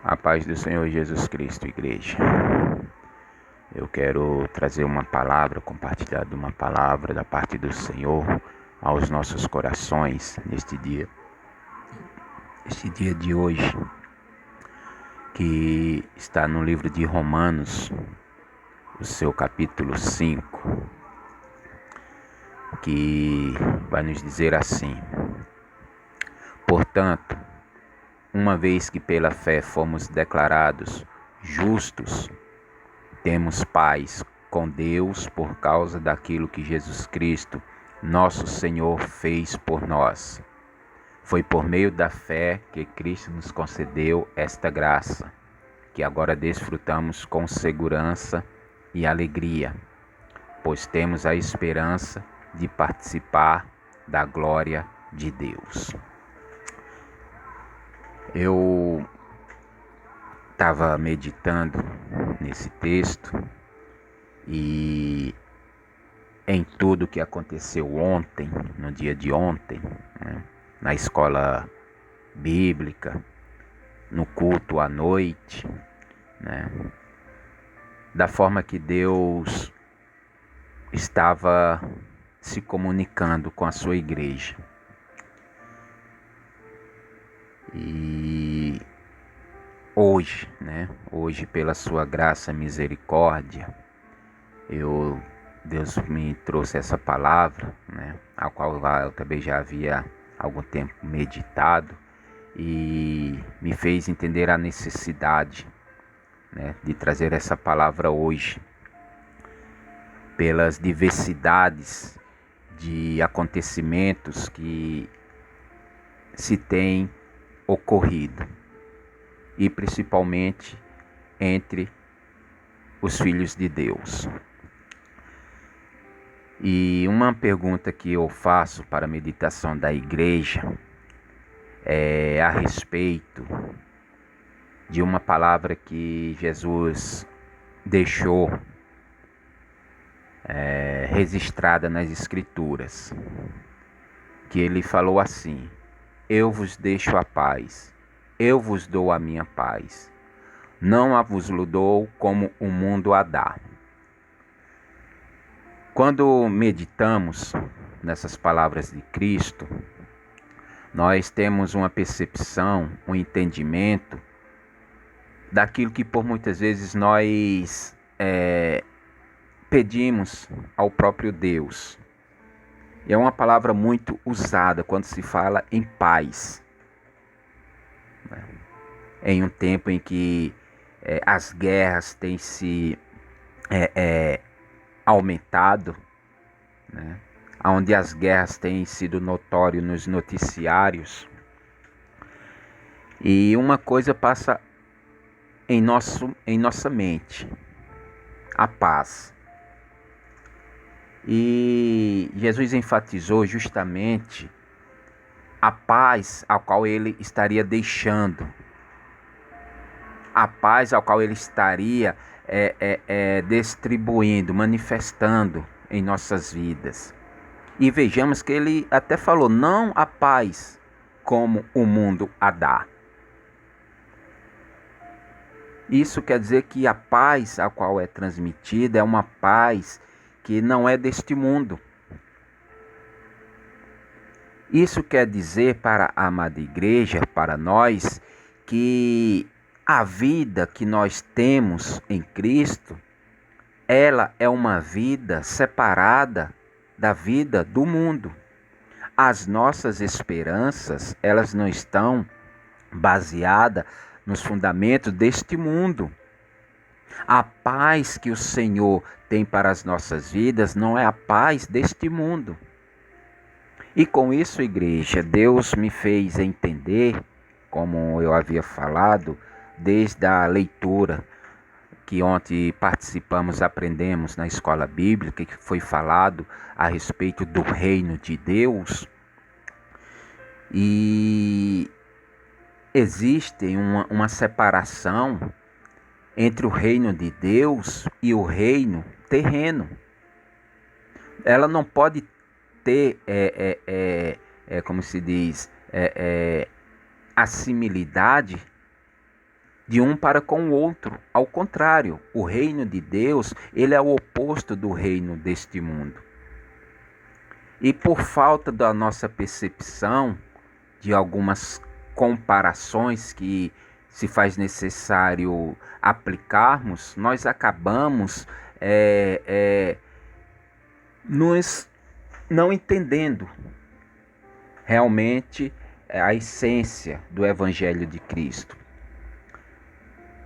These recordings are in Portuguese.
A paz do Senhor Jesus Cristo, igreja. Eu quero trazer uma palavra, compartilhar de uma palavra da parte do Senhor aos nossos corações neste dia de hoje, que está no livro de Romanos, o seu capítulo 5, que vai nos dizer assim: portanto, uma vez que pela fé fomos declarados justos, temos paz com Deus por causa daquilo que Jesus Cristo, nosso Senhor, fez por nós. Foi por meio da fé que Cristo nos concedeu esta graça, que agora desfrutamos com segurança e alegria, pois temos a esperança de participar da glória de Deus. Eu estava meditando nesse texto e em tudo que aconteceu ontem, no dia de ontem, né, na escola bíblica, no culto à noite, né, da forma que Deus estava se comunicando com a sua igreja. E hoje pela sua graça e misericórdia, Deus me trouxe essa palavra, né, a qual eu também já havia há algum tempo meditado, e me fez entender a necessidade, né, de trazer essa palavra hoje, pelas diversidades de acontecimentos que se têm ocorrido, e principalmente entre os filhos de Deus. E uma pergunta que eu faço para a meditação da igreja é a respeito de uma palavra que Jesus deixou registrada nas Escrituras, que ele falou assim: eu vos deixo a paz, eu vos dou a minha paz, não a vos dou como o mundo a dá. Quando meditamos nessas palavras de Cristo, nós temos uma percepção, um entendimento daquilo que por muitas vezes nós pedimos ao próprio Deus. E é uma palavra muito usada quando se fala em paz, né? Em um tempo em que as guerras têm se aumentado, né? Onde as guerras têm sido notórias nos noticiários, e uma coisa passa em nossa mente: a paz. E Jesus enfatizou justamente a paz a qual ele estaria deixando, a paz a qual ele estaria distribuindo, manifestando em nossas vidas. E vejamos que ele até falou: não a paz como o mundo a dá. Isso quer dizer que a paz a qual é transmitida é uma paz que não é deste mundo. Isso quer dizer para a amada igreja, para nós, que a vida que nós temos em Cristo, ela é uma vida separada da vida do mundo. As nossas esperanças, elas não estão baseadas nos fundamentos deste mundo. A paz que o Senhor tem para as nossas vidas não é a paz deste mundo. E com isso, igreja, Deus me fez entender, como eu havia falado, desde a leitura que ontem participamos, aprendemos na escola bíblica, que foi falado a respeito do reino de Deus. E existe uma separação entre o reino de Deus e o reino terreno. Ela não pode ter, como se diz, a similitude de um para com o outro. Ao contrário, o reino de Deus, ele é o oposto do reino deste mundo. E por falta da nossa percepção de algumas comparações que se faz necessário aplicarmos, nós acabamos nos não entendendo realmente a essência do Evangelho de Cristo.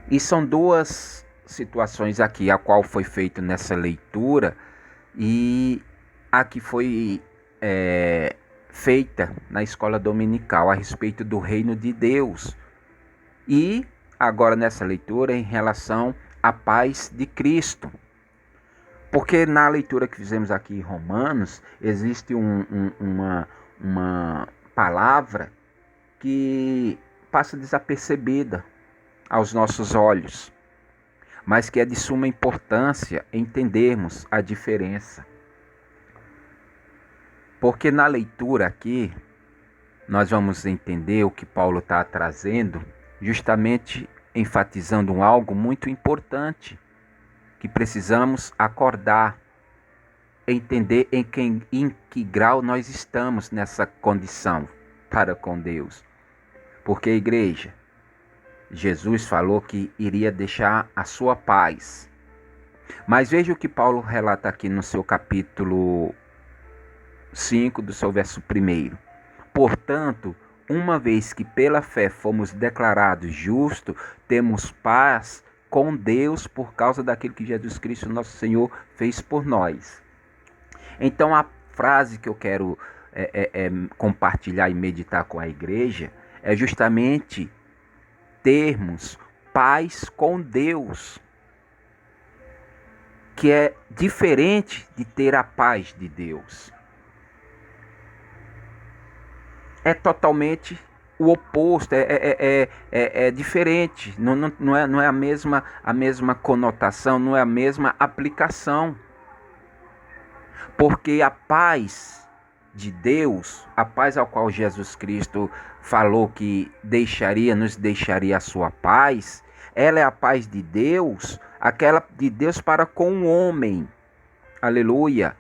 E são duas situações aqui, a qual foi feita nessa leitura e a que foi feita na escola dominical a respeito do reino de Deus. E agora nessa leitura em relação à paz de Cristo. Porque na leitura que fizemos aqui em Romanos, existe uma palavra que passa desapercebida aos nossos olhos, mas que é de suma importância entendermos a diferença. Porque na leitura aqui, nós vamos entender o que Paulo está trazendo, justamente enfatizando algo muito importante, que precisamos acordar, entender em que grau nós estamos nessa condição para com Deus. Porque, igreja, Jesus falou que iria deixar a sua paz. Mas veja o que Paulo relata aqui no seu capítulo 5, do seu verso 1. Portanto, uma vez que pela fé fomos declarados justos, temos paz com Deus por causa daquilo que Jesus Cristo, nosso Senhor, fez por nós. Então a frase que eu quero compartilhar e meditar com a igreja é justamente termos paz com Deus, que é diferente de ter a paz de Deus. É totalmente o oposto, é diferente, não é a mesma conotação, não é a mesma aplicação. Porque a paz de Deus, a paz ao qual Jesus Cristo falou que nos deixaria a sua paz, ela é a paz de Deus, aquela de Deus para com o homem. Aleluia!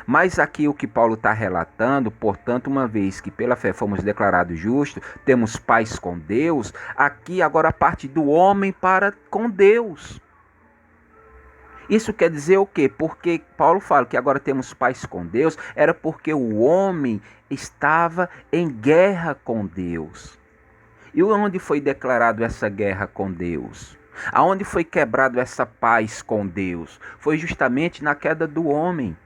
Mas aqui o que Paulo está relatando, portanto, uma vez que pela fé fomos declarados justos, temos paz com Deus, aqui agora a parte do homem para com Deus. Isso quer dizer o quê? Porque Paulo fala que agora temos paz com Deus, era porque o homem estava em guerra com Deus. E onde foi declarado essa guerra com Deus? Aonde foi quebrado essa paz com Deus? Foi justamente na queda do homem.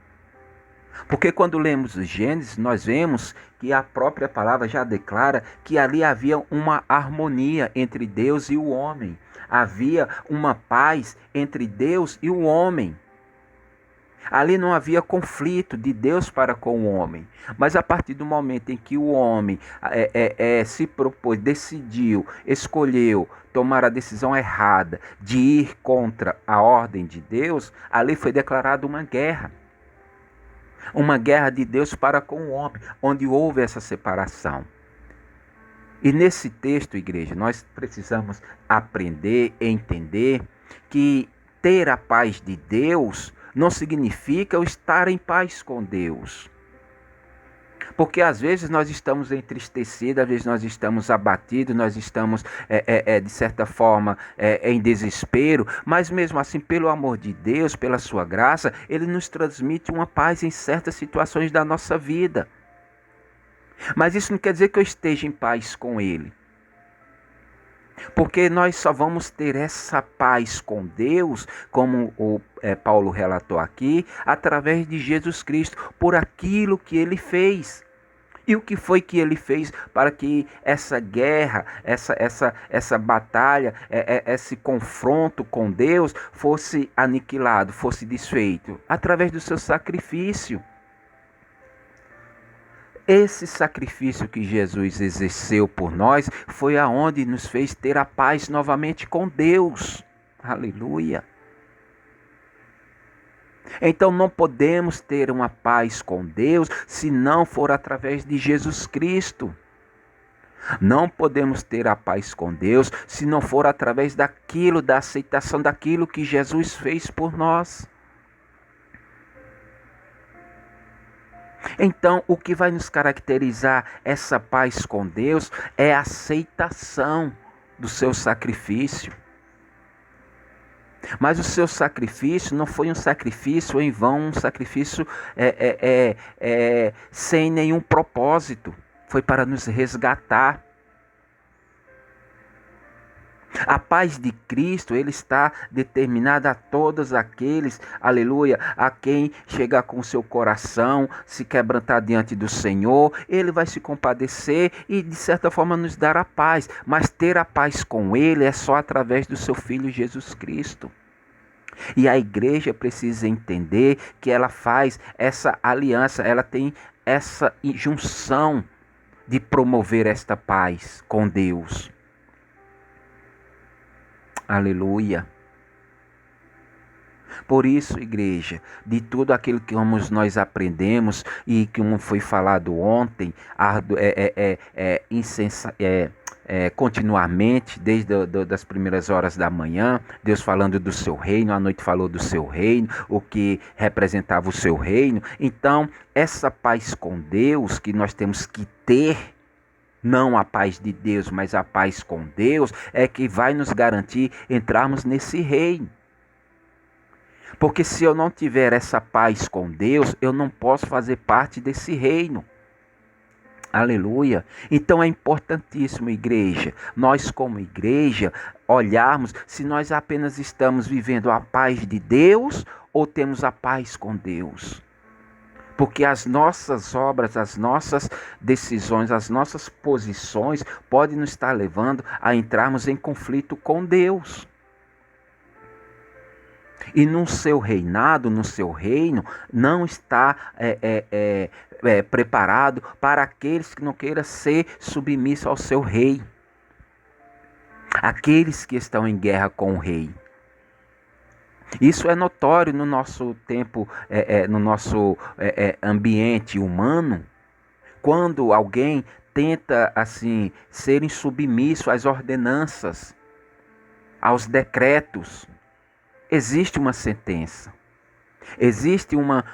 Porque quando lemos o Gênesis, nós vemos que a própria palavra já declara que ali havia uma harmonia entre Deus e o homem. Havia uma paz entre Deus e o homem. Ali não havia conflito de Deus para com o homem. Mas a partir do momento em que o homem se propôs, decidiu, escolheu tomar a decisão errada de ir contra a ordem de Deus, ali foi declarada uma guerra. Uma guerra de Deus para com o homem, onde houve essa separação. E nesse texto, igreja, nós precisamos aprender e entender que ter a paz de Deus não significa eu estar em paz com Deus. Porque às vezes nós estamos entristecidos, às vezes nós estamos abatidos, nós estamos, de certa forma, em desespero, mas mesmo assim, pelo amor de Deus, pela sua graça, Ele nos transmite uma paz em certas situações da nossa vida. Mas isso não quer dizer que eu esteja em paz com Ele. Porque nós só vamos ter essa paz com Deus, como Paulo relatou aqui, através de Jesus Cristo, por aquilo que Ele fez. E o que foi que Ele fez para que essa guerra, essa batalha, esse confronto com Deus fosse aniquilado, fosse desfeito? Através do seu sacrifício. Esse sacrifício que Jesus exerceu por nós foi aonde nos fez ter a paz novamente com Deus. Aleluia. Então não podemos ter uma paz com Deus se não for através de Jesus Cristo. Não podemos ter a paz com Deus se não for através daquilo, da aceitação daquilo que Jesus fez por nós. Então, o que vai nos caracterizar essa paz com Deus é a aceitação do seu sacrifício. Mas o seu sacrifício não foi um sacrifício em vão, um sacrifício sem nenhum propósito. Foi para nos resgatar. A paz de Cristo, ele está determinada a todos aqueles, aleluia, a quem chegar com o seu coração, se quebrantar diante do Senhor, ele vai se compadecer e de certa forma nos dar a paz. Mas ter a paz com ele é só através do seu Filho Jesus Cristo. E a igreja precisa entender que ela faz essa aliança, ela tem essa junção de promover esta paz com Deus. Aleluia. Por isso, igreja, de tudo aquilo que nós aprendemos e que foi falado ontem, continuamente, desde das primeiras horas da manhã, Deus falando do seu reino, à noite falou do seu reino, o que representava o seu reino. Então, essa paz com Deus que nós temos que ter, não a paz de Deus, mas a paz com Deus, é que vai nos garantir entrarmos nesse reino. Porque se eu não tiver essa paz com Deus, eu não posso fazer parte desse reino. Aleluia. Então é importantíssimo, igreja, nós como igreja, olharmos se nós apenas estamos vivendo a paz de Deus ou temos a paz com Deus. Porque as nossas obras, as nossas decisões, as nossas posições podem nos estar levando a entrarmos em conflito com Deus. E no seu reinado, no seu reino, não está preparado para aqueles que não queiram ser submissos ao seu rei. Aqueles que estão em guerra com o rei. Isso é notório no nosso tempo, no nosso ambiente humano, quando alguém tenta assim ser insubmisso às ordenanças, aos decretos. Existe uma sentença, existe uma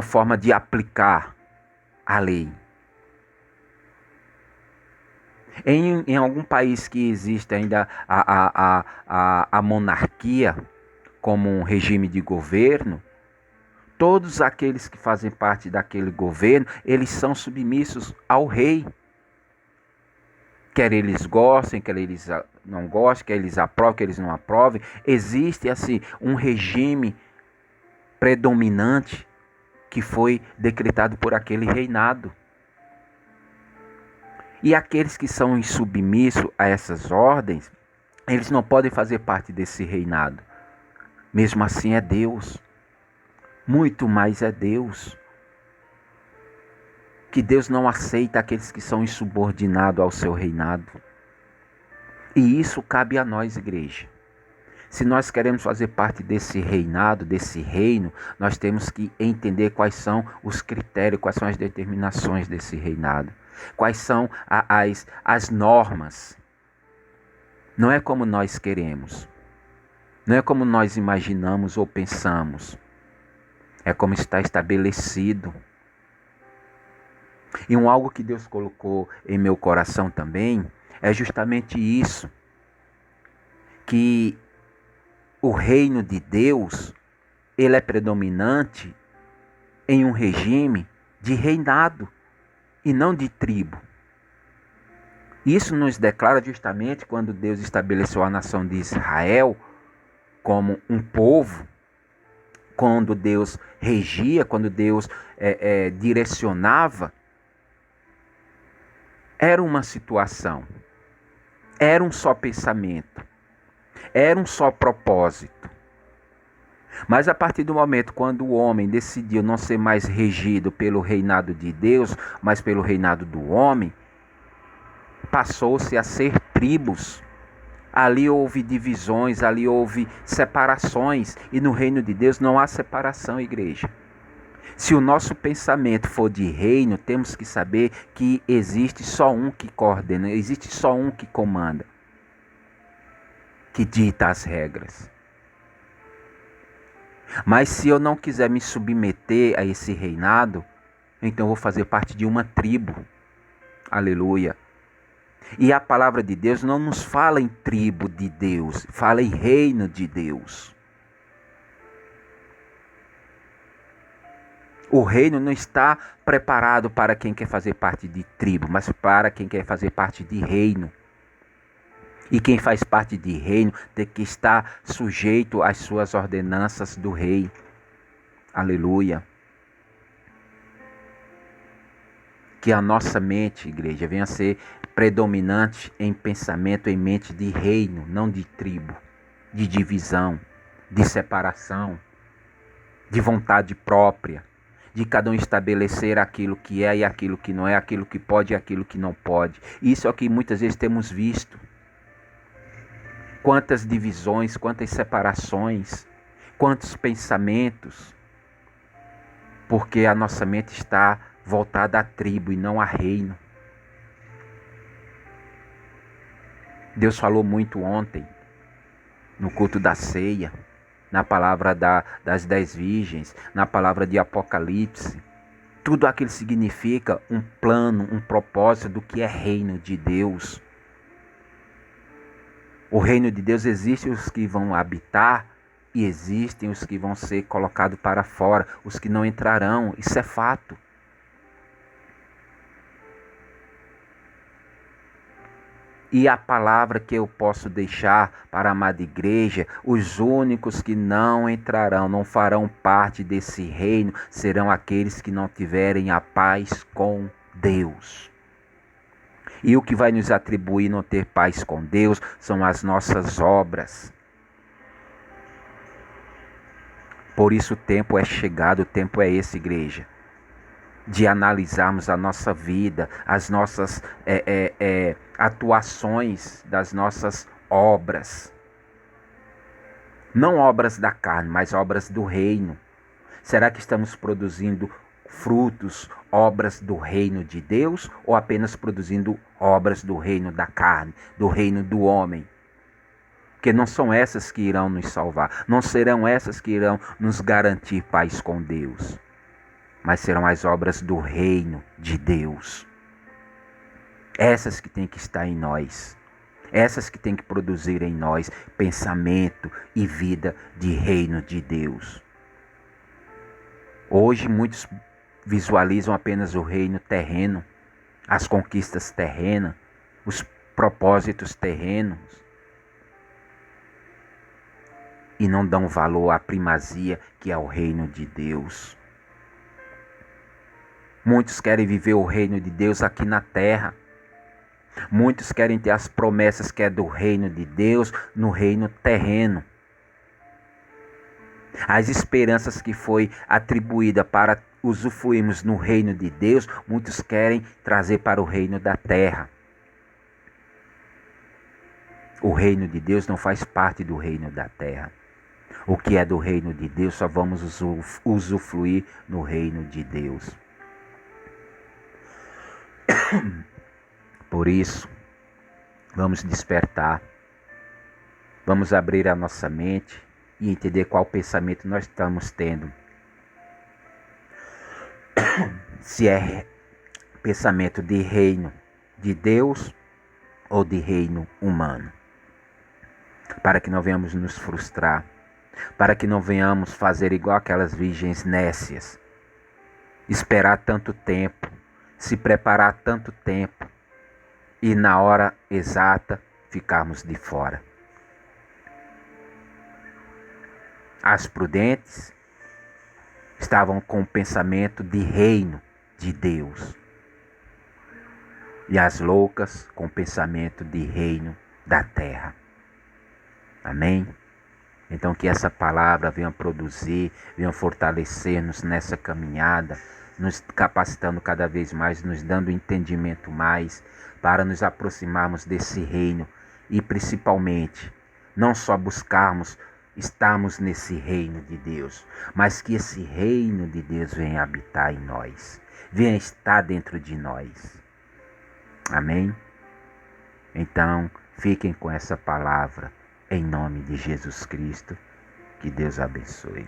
forma de aplicar a lei. Em algum país que existe ainda a monarquia como um regime de governo, todos aqueles que fazem parte daquele governo, eles são submissos ao rei. Quer eles gostem, quer eles não gostem, quer eles aprovem, quer eles não aprovem. Existe assim um regime predominante que foi decretado por aquele reinado. E aqueles que são insubmissos a essas ordens, eles não podem fazer parte desse reinado. Mesmo assim é Deus. Muito mais é Deus. Que Deus não aceita aqueles que são insubordinados ao seu reinado. E isso cabe a nós, igreja. Se nós queremos fazer parte desse reinado, desse reino, nós temos que entender quais são os critérios, quais são as determinações desse reinado. Quais são as normas. Não é como nós queremos. Não é como nós imaginamos ou pensamos. É como está estabelecido. E algo que Deus colocou em meu coração também é justamente isso. Que o reino de Deus, ele é predominante em um regime de reinado e não de tribo. Isso nos declara justamente quando Deus estabeleceu a nação de Israel como um povo, quando Deus regia, quando Deus direcionava. Era uma situação, era um só pensamento, era um só propósito. Mas a partir do momento quando o homem decidiu não ser mais regido pelo reinado de Deus, mas pelo reinado do homem, passou-se a ser tribos. Ali houve divisões, ali houve separações. E no reino de Deus não há separação, igreja. Se o nosso pensamento for de reino, temos que saber que existe só um que coordena, existe só um que comanda, que dita as regras. Mas se eu não quiser me submeter a esse reinado, então eu vou fazer parte de uma tribo. Aleluia. E a palavra de Deus não nos fala em tribo de Deus, fala em reino de Deus. O reino não está preparado para quem quer fazer parte de tribo, mas para quem quer fazer parte de reino. E quem faz parte de reino tem que estar sujeito às suas ordenanças do rei. Aleluia. Que a nossa mente, igreja, venha a ser predominante em pensamento, em mente de reino, não de tribo, de divisão, de separação, de vontade própria, de cada um estabelecer aquilo que é e aquilo que não é, aquilo que pode e aquilo que não pode. Isso é o que muitas vezes temos visto. Quantas divisões, quantas separações, quantos pensamentos, porque a nossa mente está voltada à tribo e não a reino. Deus falou muito ontem, no culto da ceia, na palavra das 10 virgens, na palavra de Apocalipse. Tudo aquilo significa um plano, um propósito do que é reino de Deus. O reino de Deus existe os que vão habitar e existem os que vão ser colocados para fora, os que não entrarão. Isso é fato. E a palavra que eu posso deixar para a amada igreja, os únicos que não entrarão, não farão parte desse reino, serão aqueles que não tiverem a paz com Deus. E o que vai nos atribuir não ter paz com Deus são as nossas obras. Por isso o tempo é chegado, o tempo é esse, igreja, de analisarmos a nossa vida, as nossas atuações das nossas obras. Não obras da carne, mas obras do reino. Será que estamos produzindo frutos, obras do reino de Deus, ou apenas produzindo obras do reino da carne, do reino do homem? Porque não são essas que irão nos salvar, não serão essas que irão nos garantir paz com Deus, mas serão as obras do reino de Deus. Essas que têm que estar em nós, essas que têm que produzir em nós pensamento e vida de reino de Deus. Hoje muitos visualizam apenas o reino terreno, as conquistas terrenas, os propósitos terrenos, e não dão valor à primazia que é o reino de Deus. Muitos querem viver o reino de Deus aqui na terra. Muitos querem ter as promessas que é do reino de Deus no reino terreno. As esperanças que foi atribuída para usufruirmos no reino de Deus, muitos querem trazer para o reino da terra. O reino de Deus não faz parte do reino da terra. O que é do reino de Deus só vamos usufruir no reino de Deus. Por isso, vamos despertar, vamos abrir a nossa mente e entender qual pensamento nós estamos tendo. Se é pensamento de reino de Deus ou de reino humano. Para que não venhamos nos frustrar, para que não venhamos fazer igual aquelas virgens nécias, esperar tanto tempo, se preparar tanto tempo e na hora exata ficarmos de fora. As prudentes estavam com o pensamento de reino de Deus e as loucas com o pensamento de reino da terra. Amém? Então que essa palavra venha produzir, venha fortalecer-nos nessa caminhada, nos capacitando cada vez mais, nos dando entendimento mais, para nos aproximarmos desse reino e principalmente, não só buscarmos estarmos nesse reino de Deus, mas que esse reino de Deus venha habitar em nós, venha estar dentro de nós. Amém? Então, fiquem com essa palavra em nome de Jesus Cristo. Que Deus abençoe.